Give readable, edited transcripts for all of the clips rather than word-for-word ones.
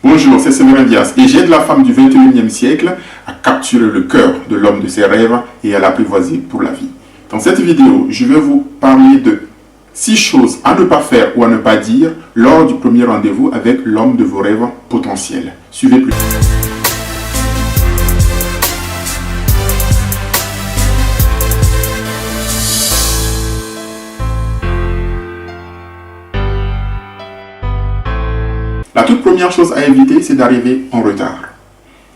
Bonjour, c'est Séverin Dias et j'aide la femme du 21e siècle à capturer le cœur de l'homme de ses rêves et à l'apprivoiser pour la vie. Dans cette vidéo, je vais vous parler de 6 choses à ne pas faire ou à ne pas dire lors du premier rendez-vous avec l'homme de vos rêves potentiels. Suivez plus. La toute première chose à éviter, c'est d'arriver en retard.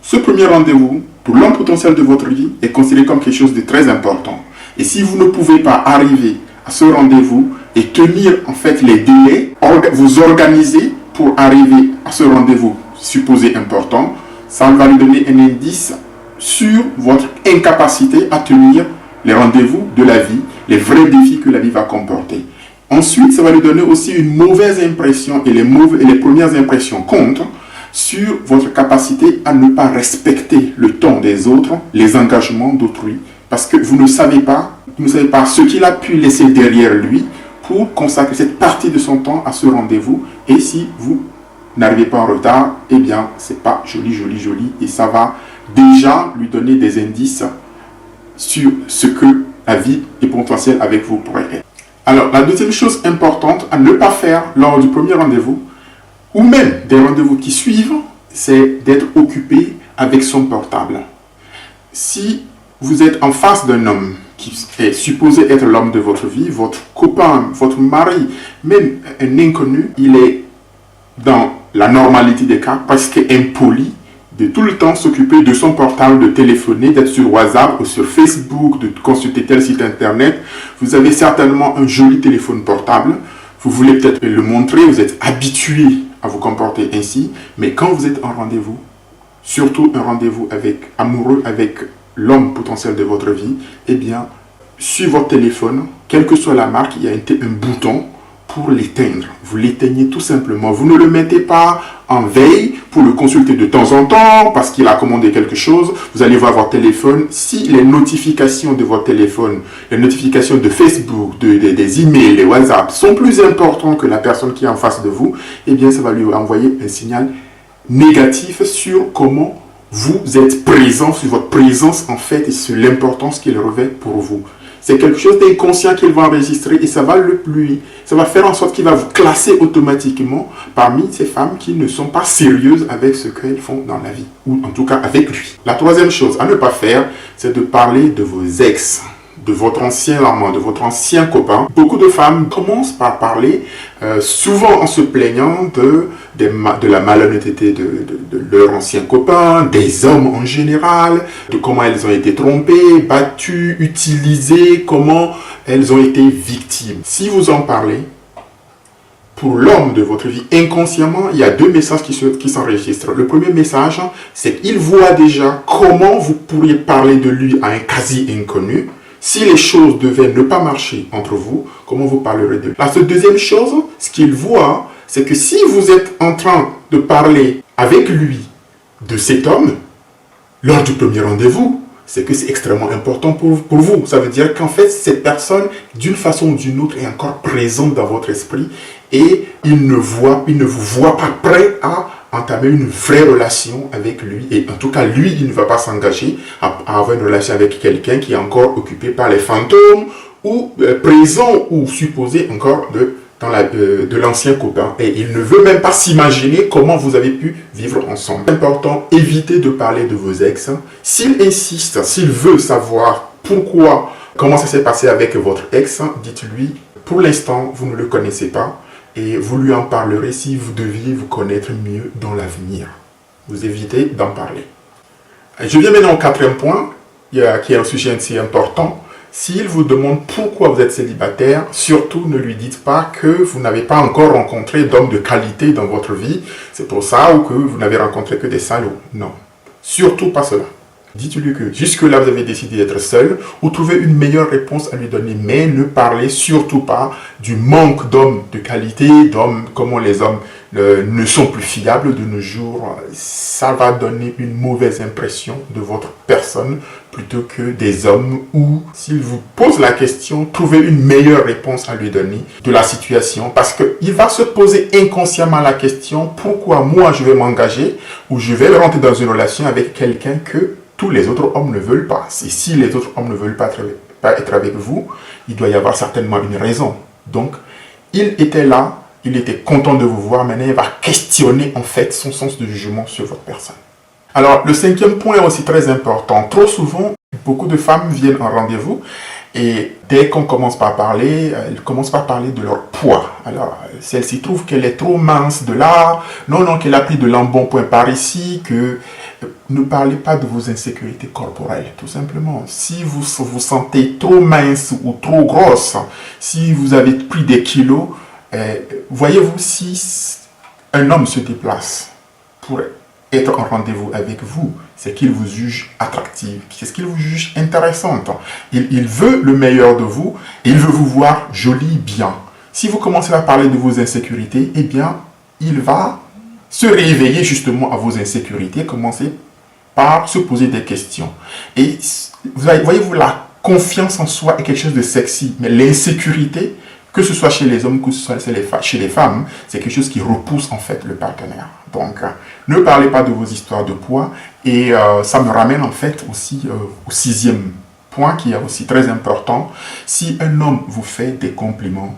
Ce premier rendez-vous, pour l'homme potentiel de votre vie, est considéré comme quelque chose de très important. Et si vous ne pouvez pas arriver à ce rendez-vous et tenir en fait les délais, vous organiser pour arriver à ce rendez-vous supposé important, ça va lui donner un indice sur votre incapacité à tenir les rendez-vous de la vie, les vrais défis que la vie va comporter. Ensuite, ça va lui donner aussi une mauvaise impression et les premières impressions comptent sur votre capacité à ne pas respecter le temps des autres, les engagements d'autrui, parce que vous ne savez pas ce qu'il a pu laisser derrière lui pour consacrer cette partie de son temps à ce rendez-vous. Et si vous n'arrivez pas en retard, eh bien, c'est pas joli et ça va déjà lui donner des indices sur ce que la vie et potentielle avec vous pourrait être. Alors, la deuxième chose importante à ne pas faire lors du premier rendez-vous, ou même des rendez-vous qui suivent, c'est d'être occupé avec son portable. Si vous êtes en face d'un homme qui est supposé être l'homme de votre vie, votre copain, votre mari, même un inconnu, il est dans la normalité des cas presque impoli de tout le temps s'occuper de son portable, de téléphoner, d'être sur WhatsApp ou sur Facebook, de consulter tel site internet. Vous avez certainement un joli téléphone portable. Vous voulez peut-être le montrer, vous êtes habitué à vous comporter ainsi. Mais quand vous êtes en rendez-vous, surtout un rendez-vous amoureux avec l'homme potentiel de votre vie, eh bien, sur votre téléphone, quelle que soit la marque, il y a un bouton pour l'éteindre. Vous l'éteignez tout simplement. Vous ne le mettez pas en veille pour le consulter de temps en temps parce qu'il a commandé quelque chose. Vous allez voir votre téléphone. Si les notifications de votre téléphone, les notifications de Facebook, des emails, les WhatsApp sont plus importantes que la personne qui est en face de vous, eh bien, ça va lui envoyer un signal négatif sur comment vous êtes présent, sur votre présence en fait et sur l'importance qu'il revêt pour vous. C'est quelque chose d'inconscient qu'il va enregistrer et ça va faire en sorte qu'il va vous classer automatiquement parmi ces femmes qui ne sont pas sérieuses avec ce qu'elles font dans la vie, ou en tout cas avec lui. La troisième chose à ne pas faire, c'est de parler de vos ex, de votre ancien amant, de votre ancien copain. Beaucoup de femmes commencent par parler, souvent en se plaignant de la malhonnêteté de leur ancien copain, des hommes en général, de comment elles ont été trompées, battues, utilisées, comment elles ont été victimes. Si vous en parlez, pour l'homme de votre vie, inconsciemment, il y a 2 messages qui s'enregistrent. Le premier message, c'est qu'il voit déjà comment vous pourriez parler de lui à un quasi-inconnu. Si les choses devaient ne pas marcher entre vous, comment vous parlerez de lui? La deuxième chose, ce qu'il voit, c'est que si vous êtes en train de parler avec lui de cet homme, lors du premier rendez-vous, c'est que c'est extrêmement important pour vous. Ça veut dire qu'en fait, cette personne, d'une façon ou d'une autre, est encore présente dans votre esprit et il ne vous voit pas prêt à entamer une vraie relation avec lui. Et en tout cas, lui, il ne va pas s'engager à avoir une relation avec quelqu'un qui est encore occupé par les fantômes ou présent ou supposé encore de l'ancien copain. Et il ne veut même pas s'imaginer comment vous avez pu vivre ensemble. C'est important, évitez de parler de vos ex. S'il insiste, s'il veut savoir comment ça s'est passé avec votre ex, dites-lui, pour l'instant, vous ne le connaissez pas. Et vous lui en parlerez si vous deviez vous connaître mieux dans l'avenir. Vous évitez d'en parler. Je viens maintenant au 4e point, qui est un sujet assez important. S'il vous demande pourquoi vous êtes célibataire, surtout ne lui dites pas que vous n'avez pas encore rencontré d'hommes de qualité dans votre vie. C'est pour ça ou que vous n'avez rencontré que des salauds. Non, surtout pas cela. Dites-lui que jusque-là, vous avez décidé d'être seul ou trouver une meilleure réponse à lui donner. Mais ne parlez surtout pas du manque d'hommes de qualité, d'hommes, comment les hommes ne sont plus fiables de nos jours. Ça va donner une mauvaise impression de votre personne plutôt que des hommes où, s'il vous pose la question, trouvez une meilleure réponse à lui donner de la situation. Parce qu'il va se poser inconsciemment la question, pourquoi moi je vais m'engager ou je vais rentrer dans une relation avec quelqu'un que tous les autres hommes ne veulent pas. Et si les autres hommes ne veulent pas être avec vous, il doit y avoir certainement une raison. Donc, il était là, il était content de vous voir. Maintenant, il va questionner en fait son sens de jugement sur votre personne. Alors, le 5e point est aussi très important. Trop souvent, beaucoup de femmes viennent en rendez-vous et dès qu'on commence par parler, elles commencent par parler de leur poids. Alors, celle-ci trouve qu'elle est trop mince de là, non, qu'elle a pris de l'embonpoint par ici, que ne parlez pas de vos insécurités corporelles, tout simplement. Si vous vous sentez trop mince ou trop grosse, si vous avez pris des kilos, voyez-vous, si un homme se déplace pour être en rendez-vous avec vous, c'est qu'il vous juge attractive, c'est ce qu'il vous juge intéressante. Il veut le meilleur de vous et il veut vous voir jolie, bien. Si vous commencez à parler de vos insécurités, eh bien, il va se réveiller justement à vos insécurités, commencer par se poser des questions. Et voyez-vous, la confiance en soi est quelque chose de sexy, mais l'insécurité, que ce soit chez les hommes, que ce soit chez les femmes, c'est quelque chose qui repousse en fait le partenaire. Donc, ne parlez pas de vos histoires de poids. Et ça me ramène en fait aussi au 6e point qui est aussi très important. Si un homme vous fait des compliments,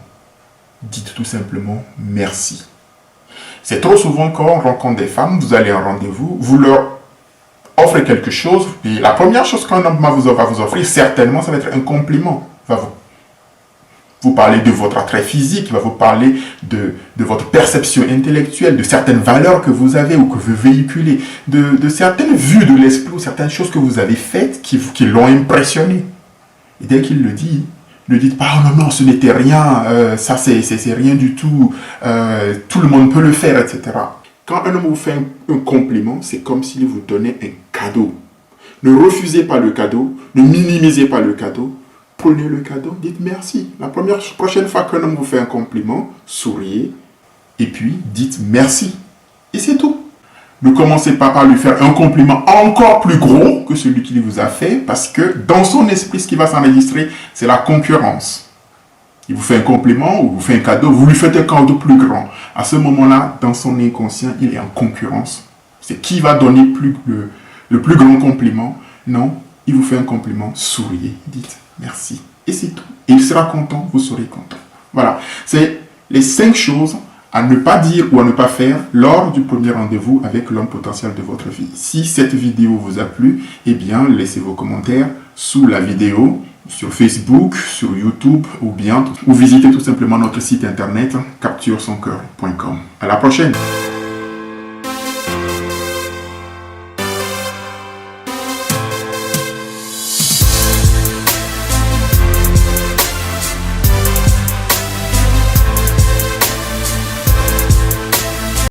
dites tout simplement merci. C'est trop souvent quand on rencontre des femmes, vous allez en rendez-vous, vous leur offrez quelque chose, et la première chose qu'un homme va vous offrir, certainement, ça va être un compliment. Il va vous parler de votre attrait physique, il va vous parler de votre perception intellectuelle, de certaines valeurs que vous avez ou que vous véhiculez, de certaines vues de l'esprit ou certaines choses que vous avez faites qui l'ont impressionné. Et dès qu'il le dit, ne dites pas « Oh non, ce n'était rien, ça c'est rien du tout, tout le monde peut le faire, etc. » Quand un homme vous fait un compliment, c'est comme s'il vous donnait un cadeau. Ne refusez pas le cadeau, ne minimisez pas le cadeau. Prenez le cadeau, dites merci. La prochaine fois qu'un homme vous fait un compliment, souriez et puis dites merci. Et c'est tout. Ne commencez pas par lui faire un compliment encore plus gros que celui qu'il vous a fait parce que dans son esprit, ce qui va s'enregistrer, c'est la concurrence. Il vous fait un compliment ou vous fait un cadeau, vous lui faites un cadeau plus grand. À ce moment-là, dans son inconscient, il est en concurrence. C'est qui va donner le plus grand compliment. Non, il vous fait un compliment, souriez, dites merci. Et c'est tout. Et il sera content, vous serez content. Voilà, c'est les 5 choses à ne pas dire ou à ne pas faire lors du premier rendez-vous avec l'homme potentiel de votre vie. Si cette vidéo vous a plu, eh bien, laissez vos commentaires sous la vidéo, sur Facebook, sur YouTube ou visitez tout simplement notre site internet capturesoncoeur.com. À la prochaine!